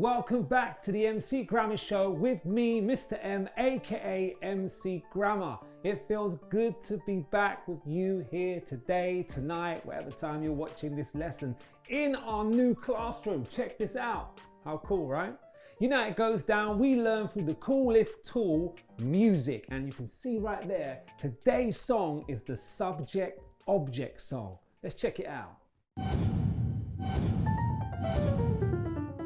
Welcome back to the MC Grammar Show with me, Mr. M, aka MC Grammar. It feels good to be back with you here today, tonight, whatever time you're watching this lesson in our new classroom. Check this out. How cool, right? You know, it goes down, we learn through the coolest tool, music. And you can see right there, today's song is the subject-object song. Let's check it out.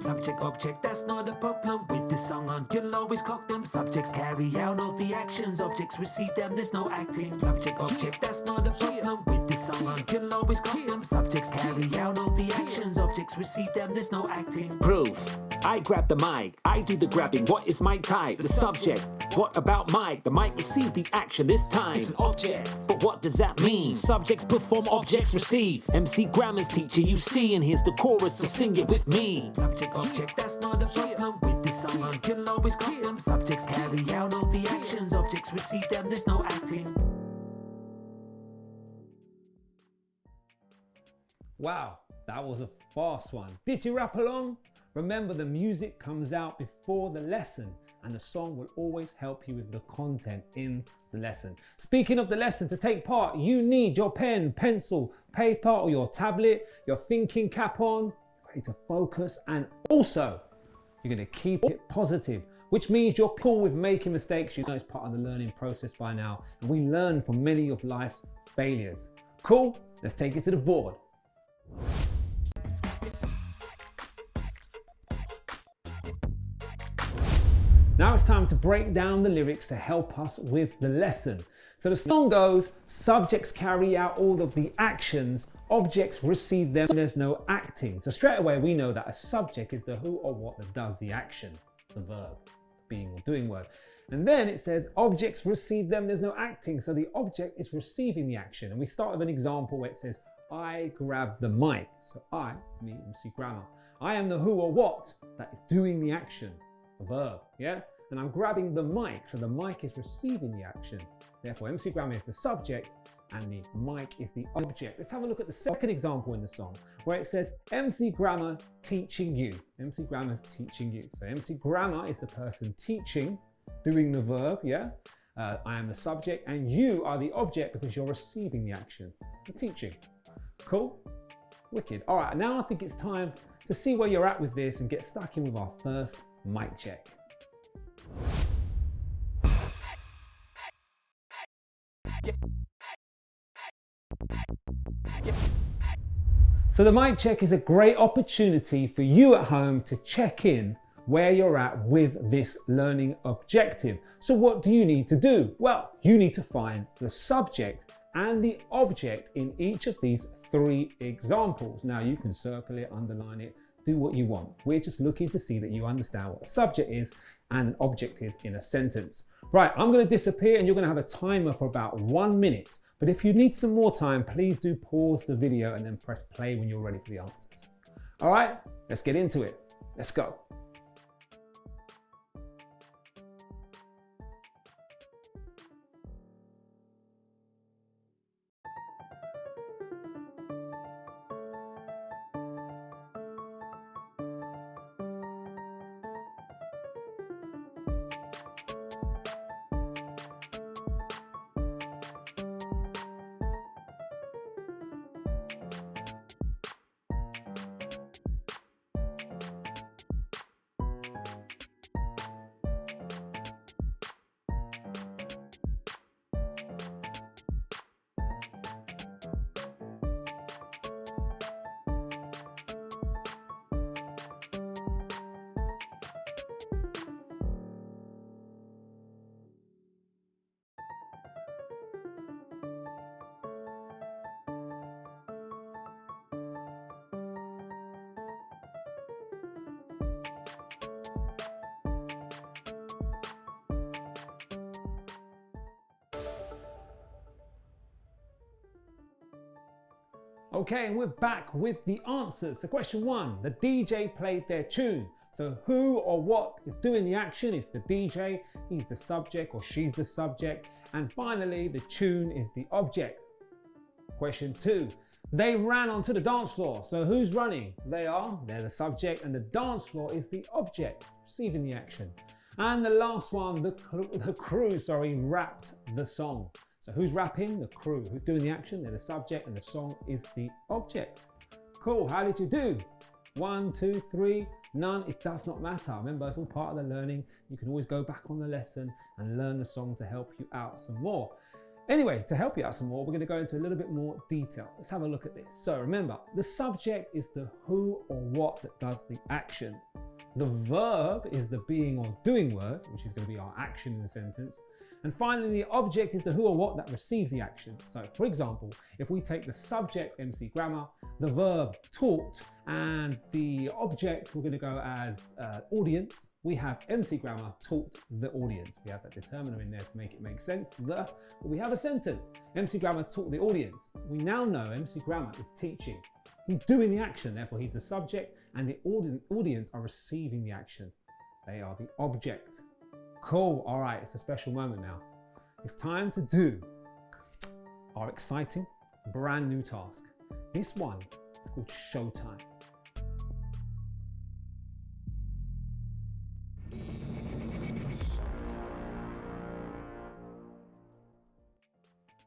Subject, object, that's not a problem. With this song on, you'll always clock them. Subjects carry out all the actions. Objects receive them, there's no acting. Subject, object, that's not a problem. With this song on, you'll always clock them. Subjects carry out all the actions. Objects receive them, there's no acting. Proof. I grab the mic, I do the grabbing. What is my type? The subject. What about mic? The mic received the action this time. It's an object. But what does that mean? Subjects perform, objects receive. MC Grammar's teaching you see, and here's the chorus, so sing it with me. Subject, object, that's not a problem. With this song on, you'll always clock them. Subjects carry out all the actions. Objects receive them, there's no acting. Wow, that was a fast one. Did you rap along? Remember, the music comes out before the lesson, and the song will always help you with the content in the lesson. Speaking of the lesson, to take part, you need your pen, pencil, paper, or your tablet, your thinking cap on, ready to focus, and also you're going to keep it positive, which means you're cool with making mistakes. You know it's part of the learning process by now, and we learn from many of life's failures. Cool? Let's take it to the board. Now it's time to break down the lyrics to help us with the lesson. So the song goes, subjects carry out all of the actions, objects receive them, there's no acting. So straight away we know that a subject is the who or what that does the action, the verb, being or doing word. And then it says objects receive them, there's no acting. So the object is receiving the action. And we start with an example where it says, I grab the mic. So I, me, MC Grammar. I am the who or what that is doing the action. A verb, yeah? And I'm grabbing the mic, so the mic is receiving the action. Therefore, MC Grammar is the subject and the mic is the object. Let's have a look at the second example in the song where it says MC Grammar teaching you. MC Grammar's teaching you. So MC Grammar is the person teaching, doing the verb, yeah? I am the subject and you are the object because you're receiving the action, the teaching. Cool? Wicked. All right, now I think it's time to see where you're at with this and get stuck in with our first mic check. So the mic check is a great opportunity for you at home to check in where you're at with this learning objective. So what do you need to do? Well, you need to find the subject and the object in each of these three examples. Now you can circle it, underline it, do what you want. We're just looking to see that you understand what a subject is and an object is in a sentence. Right, I'm going to disappear and you're going to have a timer for about 1 minute. But if you need some more time, please do pause the video and then press play when you're ready for the answers. All right, let's get into it. Let's go. Okay, and we're back with the answers. So question 1, the DJ played their tune. So who or what is doing the action? It's the DJ, he's the subject or she's the subject. And finally, the tune is the object. Question 2, They ran onto the dance floor. So who's running? They're the subject, and the dance floor is the object receiving the action. And the last one, the crew, rapped the song. So who's rapping? The crew. Who's doing the action? They're the subject, and the song is the object. Cool, how did you do? 1, 2, 3, none, it does not matter. Remember, it's all part of the learning. You can always go back on the lesson and learn the song to help you out some more. Anyway, to help you out some more, we're going to go into a little bit more detail. Let's have a look at this. So remember, the subject is the who or what that does the action. The verb is the being or doing word, which is going to be our action in the sentence. And finally, the object is the who or what that receives the action. So for example, if we take the subject, MC grammar, the verb, taught, and the object, we're going to go as audience. We have MC grammar, taught the audience. We have that determiner in there to make it make sense. We have a sentence. MC grammar taught the audience. We now know MC grammar is teaching. He's doing the action, therefore he's the subject, and the audience are receiving the action. They are the object. Cool, all right, it's a special moment now. It's time to do our exciting, brand new task. This one is called Showtime.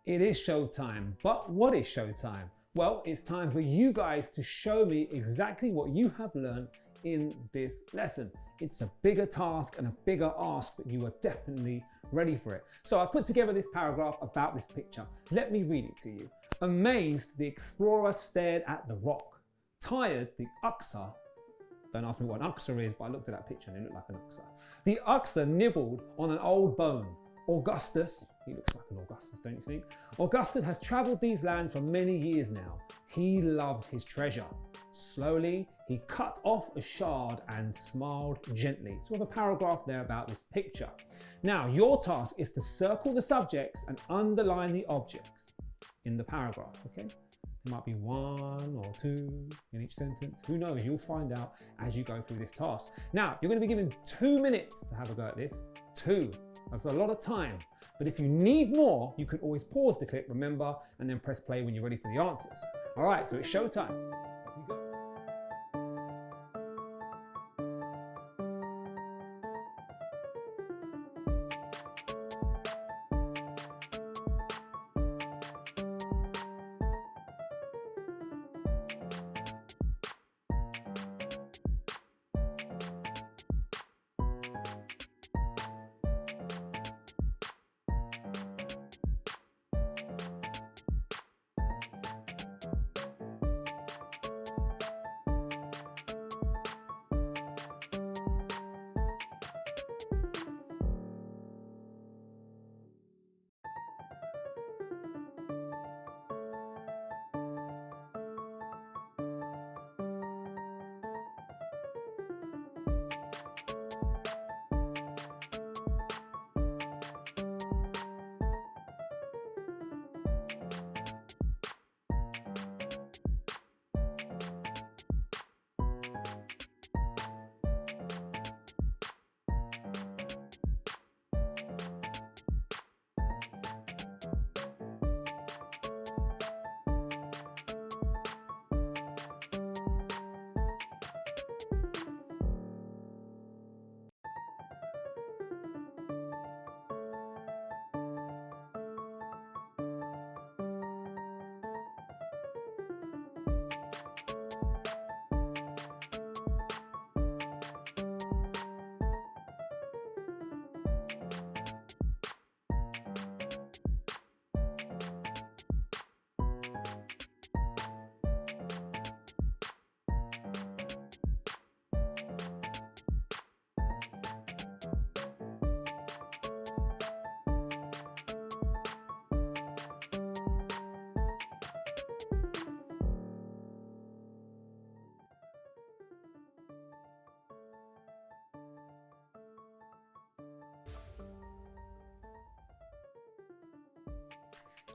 It is showtime, but what is showtime? Well, it's time for you guys to show me exactly what you have learned in this lesson. It's a bigger task and a bigger ask, but you are definitely ready for it. So I put together this paragraph about this picture. Let me read it to you. Amazed, the explorer stared at the rock. Tired, the uxer, don't ask me what an uxer is, but I looked at that picture and it looked like an uxer. The uxer nibbled on an old bone. Augustus, he looks like an Augustus, don't you think? Augustus has traveled these lands for many years now. He loved his treasure. Slowly, he cut off a shard and smiled gently. So we have a paragraph there about this picture. Now, your task is to circle the subjects and underline the objects in the paragraph, okay? There might be 1 or 2 in each sentence. Who knows? You'll find out as you go through this task. Now, you're going to be given 2 minutes to have a go at this. 2. That's a lot of time. But if you need more, you can always pause the clip, remember, and then press play when you're ready for the answers. All right, so it's showtime. Off you go.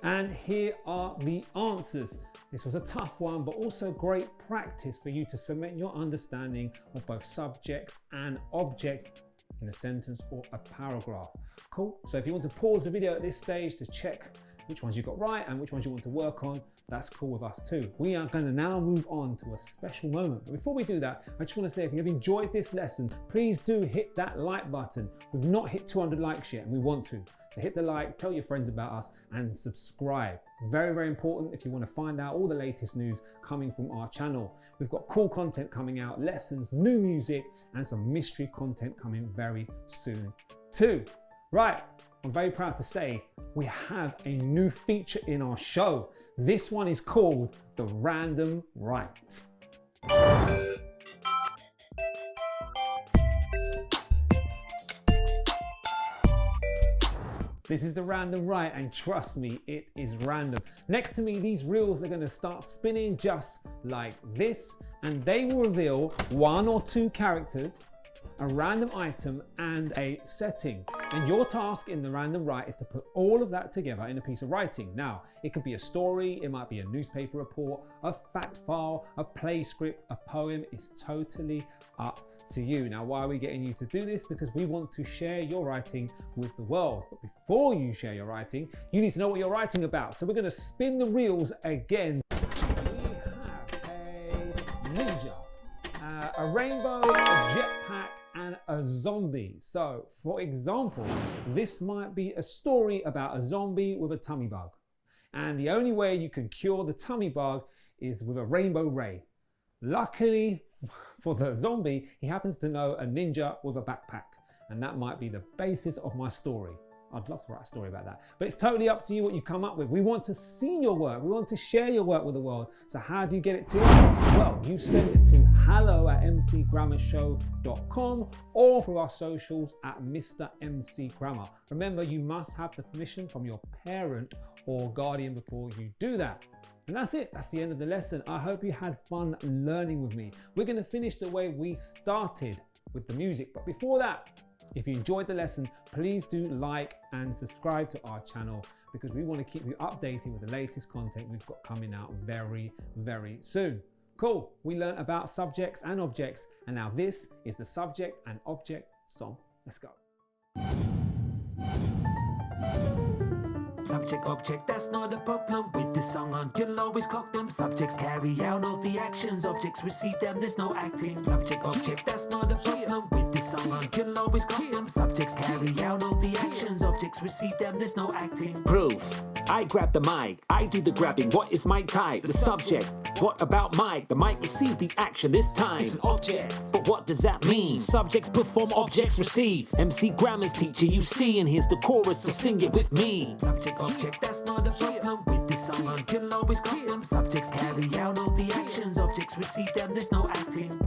And here are the answers. This was a tough one, but also great practice for you to cement your understanding of both subjects and objects in a sentence or a paragraph. Cool. So if you want to pause the video at this stage to check which ones you got right and which ones you want to work on, that's cool with us too. We are going to now move on to a special moment. But before we do that, I just want to say if you've enjoyed this lesson, please do hit that like button. We've not hit 200 likes yet and we want to. So hit the like, tell your friends about us and subscribe. Very, very important if you want to find out all the latest news coming from our channel. We've got cool content coming out, lessons, new music, and some mystery content coming very soon too. Right, I'm very proud to say we have a new feature in our show. This one is called The Random Right. This is the random right, and trust me, it is random. Next to me, these reels are going to start spinning just like this, and they will reveal 1 or 2 characters, a random item, and a setting. And your task in the random right is to put all of that together in a piece of writing. Now, it could be a story, it might be a newspaper report, a fact file, a play script, a poem. It's totally up to you. Now, why are we getting you to do this? Because we want to share your writing with the world. But before you share your writing, you need to know what you're writing about. So we're going to spin the reels again. We have a ninja, a rainbow, a jetpack, and a zombie. So, for example, this might be a story about a zombie with a tummy bug. And the only way you can cure the tummy bug is with a rainbow ray. Luckily for the zombie, he happens to know a ninja with a backpack. And that might be the basis of my story. I'd love to write a story about that. But it's totally up to you what you come up with. We want to see your work. We want to share your work with the world. So how do you get it to us? Well, you send it to hello@mcgrammarshow.com or through our socials at Mr. MC Grammar. Remember, you must have the permission from your parent or guardian before you do that. And that's it. That's the end of the lesson. I hope you had fun learning with me. We're going to finish the way we started with the music. But before that, if you enjoyed the lesson, please do like and subscribe to our channel because we want to keep you updated with the latest content we've got coming out very, very soon. Cool. We learned about subjects and objects, and now this is the subject and object song. Let's go. Subject, object, that's not a problem. With this song on, you'll always clock them. Subjects carry out all the actions. Objects receive them, there's no acting. Subject, object, that's not a problem. With this song on, you'll always clock them. Subjects carry out all the actions. Objects receive them, there's no acting. Proof. I grab the mic, I do the grabbing. What is my type? The subject. What about Mike? The mic received the action this time. It's an object. But what does that mean? Subjects perform, objects receive. MC Grammar's teacher, you see, and here's the chorus, so sing it with me. Subject, object, that's not a problem. With this song on, you'll always clock them. Subjects carry out all the actions. Objects receive them, there's no acting.